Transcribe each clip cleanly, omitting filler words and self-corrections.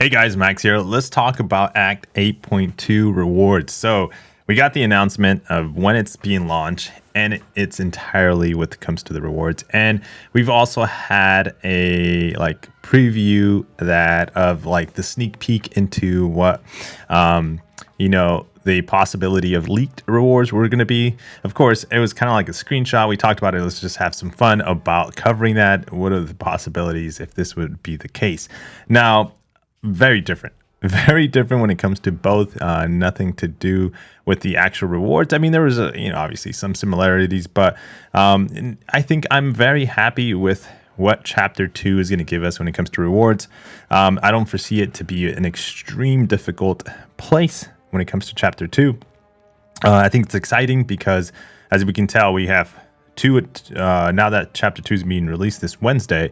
Hey guys, Max here. Let's talk about Act 8.2 rewards. So we got the announcement of when it's being launched, and it's entirely what comes to the rewards. And we've also had a preview that of like the sneak peek into what the possibility of leaked rewards were going to be. Of course, it was kind of like a screenshot. We talked about it. Let's just have some fun about covering that. What are the possibilities if this would be the case? Now, very different. Very different when it comes to both. Nothing to do with the actual rewards. I mean, there was obviously some similarities, but I think I'm very happy with what Chapter 2 is going to give us when it comes to rewards. I don't foresee it to be an extreme difficult place when it comes to Chapter 2. I think it's exciting because, as we can tell, we have two. Now that Chapter 2 is being released this Wednesday,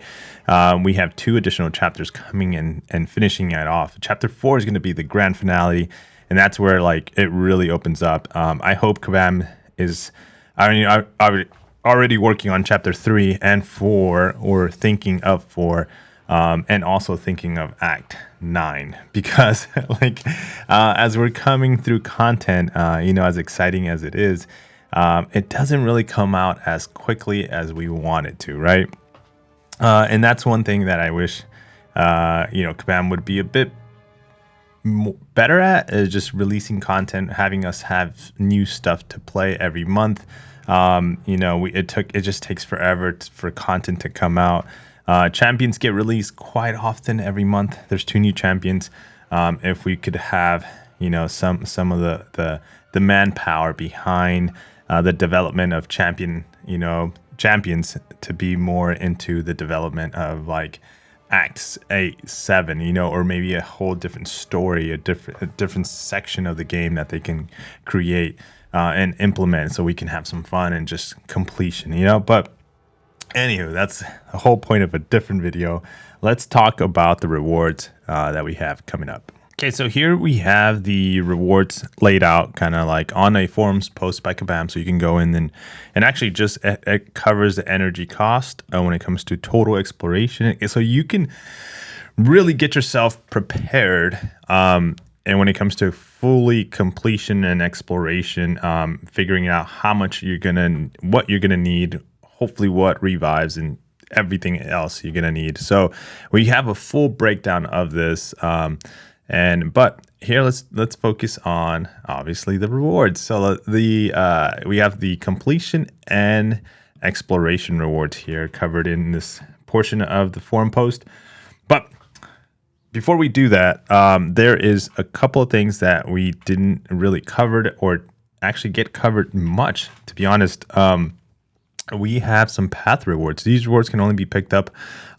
we have two additional chapters coming in and finishing it off. Chapter 4 is going to be the grand finale, and that's where it really opens up. I hope Kabam is already working on Chapter 3 and 4, or thinking of 4. And also thinking of Act 9, because as we're coming through content, as exciting as it is, it doesn't really come out as quickly as we want it to, right? And that's one thing that I wish, Kabam would be a bit better at, is just releasing content, having us have new stuff to play every month. It just takes forever for content to come out. Champions get released quite often every month. There's 2 new champions. If we could have, some of the manpower behind the development of champions to be more into the development of Acts 8, 7, or maybe a whole different story, a different section of the game that they can create and implement, so we can have some fun and just completion, But anywho, that's the whole point of a different video. Let's talk about the rewards that we have coming up. Okay, so here we have the rewards laid out kind of like on a forums post by Kabam, so you can go in and actually just it covers the energy cost when it comes to total exploration, so you can really get yourself prepared. And when it comes to fully completion and exploration, figuring out what you're gonna need, hopefully what revives and everything else you're gonna need. So we have a full breakdown of this. But here let's focus on obviously the rewards. So we have the completion and exploration rewards here covered in this portion of the forum post. But before we do that, there is a couple of things that we didn't really cover or actually get covered much, to be honest. We have some path rewards. These rewards can only be picked up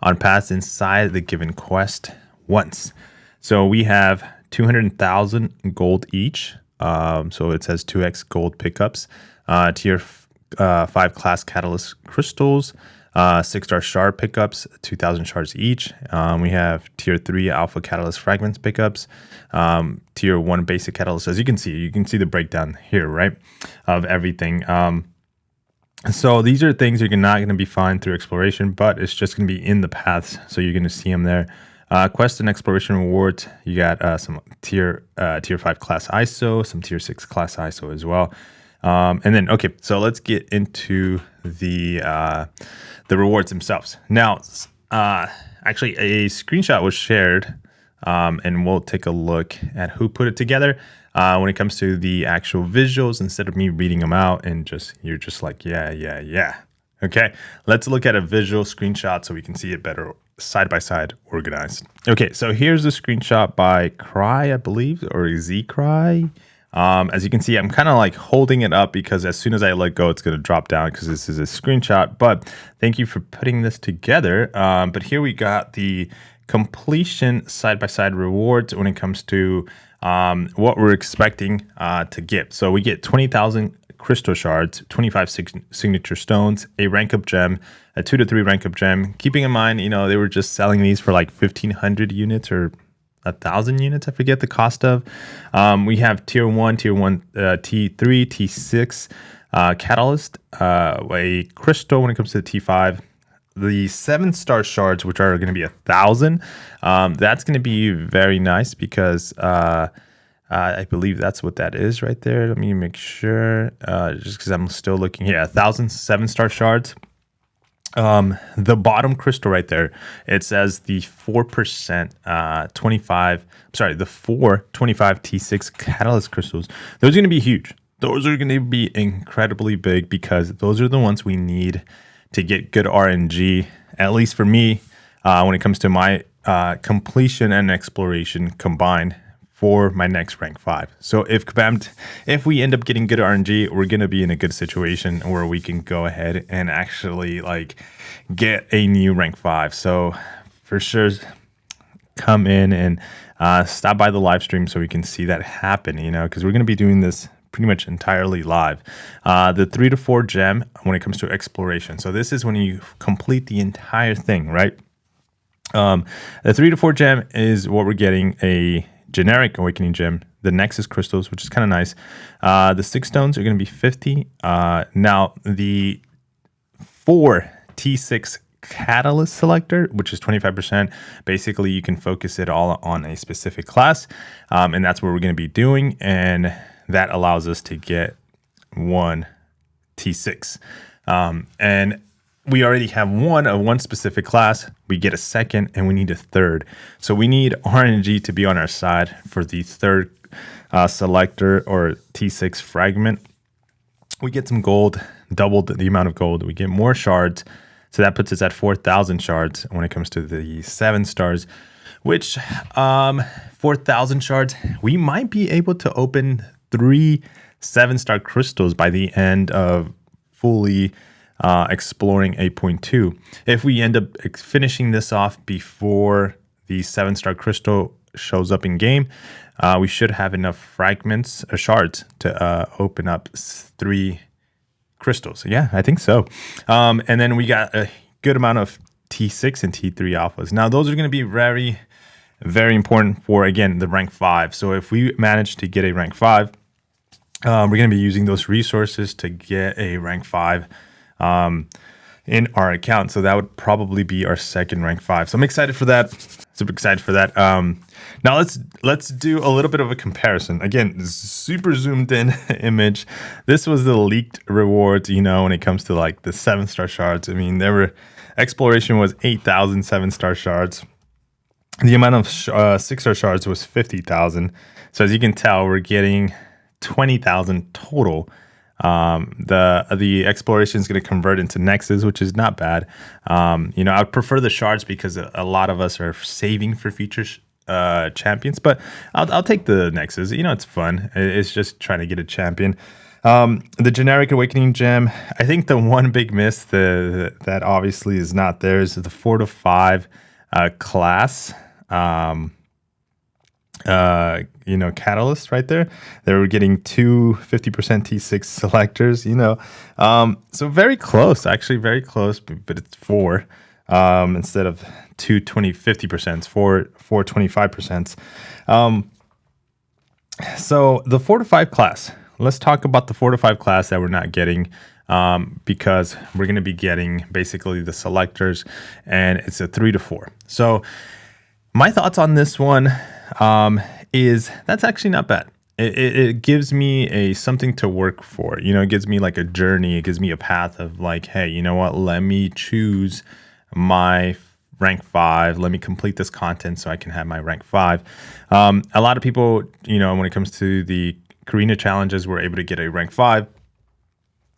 on paths inside the given quest once. So we have 200,000 gold each. So it says 2x gold pickups. Tier 5 class catalyst crystals. 6-star shard pickups, 2,000 shards each. We have tier 3 alpha catalyst fragments pickups. Tier 1 basic catalyst. As you can see the breakdown here, right, of everything. So these are things you're not going to be finding through exploration, but it's just going to be in the paths, so you're going to see them there. Quest and exploration rewards, you got some tier 5 class ISO, some tier 6 class ISO as well. And then, okay, so let's get into the rewards themselves. Now, actually, a screenshot was shared, and we'll take a look at who put it together. When it comes to the actual visuals, instead of me reading them out and you're just like, yeah. Okay, let's look at a visual screenshot so we can see it better side by side, organized. Okay, so here's a screenshot by Cry, I believe, or Z Cry. As you can see, I'm kind of holding it up because as soon as I let go, it's going to drop down because this is a screenshot. But thank you for putting this together. But here we got the completion side-by-side rewards when it comes to what we're expecting to get. So we get 20,000 crystal shards, 25 signature stones, a rank up gem, a 2 to 3 rank up gem. Keeping in mind, they were just selling these for 1,500 units or 1,000 units. I forget the cost of. We have tier 1, T3, T6 catalyst, a crystal when it comes to the T5, the 7-star shards, which are going to be 1,000, that's going to be very nice because I believe that's what that is right there. Let me make sure, just because I'm still looking here. 1,000 7-star shards. The bottom crystal right there, it says the 4% 25, sorry, the 425 T6 catalyst crystals. Those are going to be huge. Those are going to be incredibly big because those are the ones we need to get good RNG, at least for me, when it comes to my completion and exploration combined for my next rank 5. So if we end up getting good RNG, we're going to be in a good situation where we can go ahead and actually like get a new rank 5. So for sure, come in and stop by the live stream so we can see that happen, because we're going to be doing this pretty much entirely live. The 3 to 4 gem when it comes to exploration. So this is when you complete the entire thing, right? The 3 to 4 gem is what we're getting: a generic awakening gem, the Nexus crystals, which is kind of nice. The 6 stones are going to be 50. Now the 4 T6 catalyst selector, which is 25%. Basically, you can focus it all on a specific class, and that's what we're going to be doing. And that allows us to get 1 T6. And we already have one of one specific class. We get a second, and we need a third. So we need RNG to be on our side for the third selector or T6 fragment. We get some gold, doubled the amount of gold. We get more shards. So that puts us at 4,000 shards when it comes to the 7 stars, which 4,000 shards, we might be able to open 3 7-star crystals by the end of fully exploring 8.2. If we end up finishing this off before the 7-star crystal shows up in game, we should have enough fragments or shards to open up 3 crystals. Yeah, I think so. And then we got a good amount of T6 and T3 alphas. Now those are going to be very, very important for, again, the rank 5. So if we manage to get a rank 5, we're going to be using those resources to get a rank 5 in our account. So that would probably be our second rank 5. So I'm excited for that. Super excited for that. Now let's do a little bit of a comparison. Again, super zoomed in image. This was the leaked rewards, when it comes to like the 7-star shards. I mean, exploration was 8,000 7-star shards. The amount of 6-star shards was 50,000. So as you can tell, we're getting 20,000 total. The exploration is going to convert into Nexus, which is not bad. I would prefer the shards because a lot of us are saving for future champions, but I'll take the Nexus. It's fun. It's just trying to get a champion. The generic awakening gem, I think the one big miss that obviously is not there is the 4 to 5 class. Catalyst right there. They were getting 2 50% T6 selectors, so very close, actually very close, but it's 4 instead of 2 20 50%, 4 25%. So the 4 to 5 class, let's talk about the 4 to 5 class that we're not getting, because we're going to be getting basically the selectors, and it's a 3 to 4. So my thoughts on this one is that's actually not bad. It gives me something to work for. It gives me like a journey. It gives me a path of like, hey, you know what? Let me choose my rank 5. Let me complete this content so I can have my rank 5. A lot of people, when it comes to the Karina challenges, were able to get a rank 5,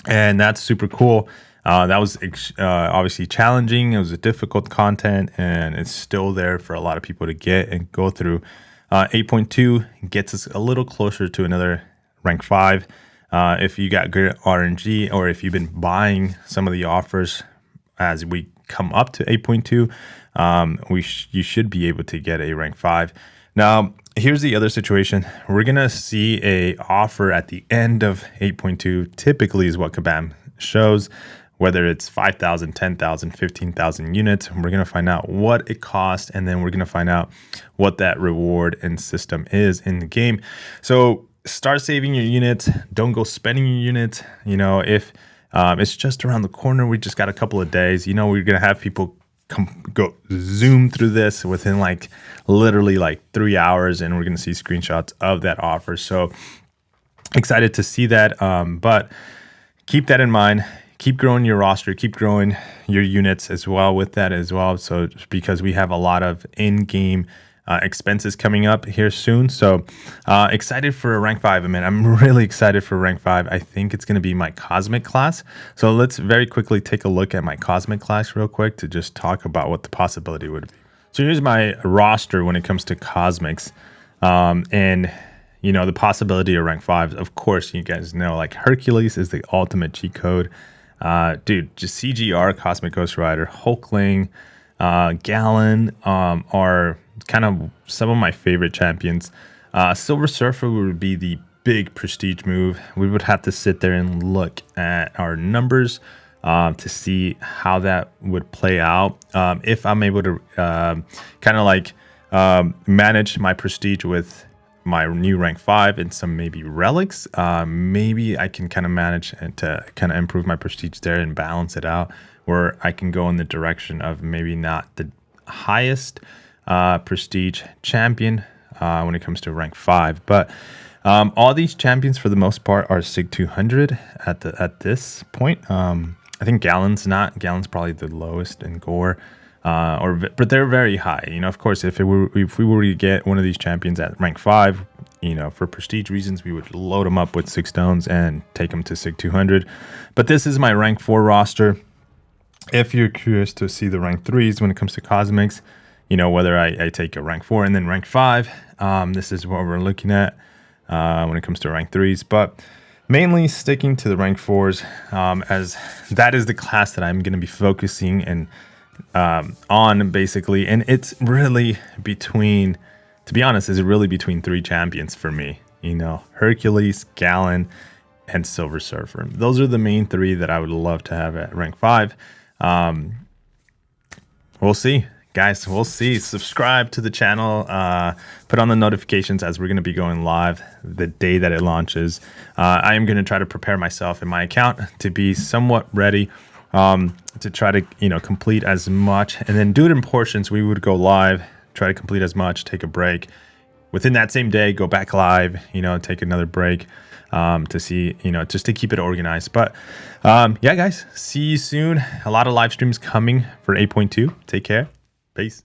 and that's super cool. That was obviously challenging. It was a difficult content, and it's still there for a lot of people to get and go through. 8.2 gets us a little closer to another rank 5. If you got good RNG, or if you've been buying some of the offers as we come up to 8.2, you should be able to get a rank 5. Now, here's the other situation. We're going to see a offer at the end of 8.2, typically is what Kabam shows, whether it's 5,000, 10,000, 15,000 units. We're going to find out what it costs, and then we're going to find out what that reward and system is in the game. So start saving your units. Don't go spending your units. If It's just around the corner. We just got a couple of days. You know, we're gonna have people go zoom through this within like literally like 3 hours, and we're gonna see screenshots of that offer. So excited to see that. But keep that in mind. Keep growing your roster. Keep growing your units as well with that as well. So because we have a lot of in-game expenses coming up here soon. So excited for rank 5. I mean, I'm really excited for rank 5. I think it's going to be my cosmic class. So let's very quickly take a look at my cosmic class real quick to just talk about what the possibility would be. So here's my roster when it comes to cosmics. And you know, the possibility of rank 5, of course, you guys know, like Hercules is the ultimate cheat code. Dude, just CGR, Cosmic Ghost Rider, Hulkling, Gallon are kind of some of my favorite champions. Silver Surfer would be the big prestige move. We would have to sit there and look at our numbers to see how that would play out. If I'm able to kind of like manage my prestige with my new rank 5 and some maybe relics, maybe I can kind of manage and to kind of improve my prestige there and balance it out, where I can go in the direction of maybe not the highest prestige champion when it comes to rank 5, but all these champions for the most part are Sig 200 at this point. I think Gallon's probably the lowest in gore. But they're very high. You know, of course, if we were to get one of these champions at rank 5, you know, for prestige reasons, we would load them up with 6 stones and take them to Sig 200. But this is my rank 4 roster. If you're curious to see the rank 3s when it comes to cosmics, you know, whether I take a rank 4 and then rank 5, this is what we're looking at when it comes to rank 3s. But mainly sticking to the rank 4s, as that is the class that I'm going to be focusing and on basically, and it's really between, to be honest, is really between 3 champions for me. You know, Hercules, Gallon, and Silver Surfer. Those are the main 3 that I would love to have at rank 5. We'll see, guys. We'll see. Subscribe to the channel. Put on the notifications as we're going to be going live the day that it launches. I am going to try to prepare myself in my account to be somewhat ready. To try to, you know, complete as much and then do it in portions. We would go live, try to complete as much, take a break. Within that same day, go back live, you know, take another break to see, you know, just to keep it organized. But yeah, guys, see you soon. A lot of live streams coming for 8.2. Take care. Peace.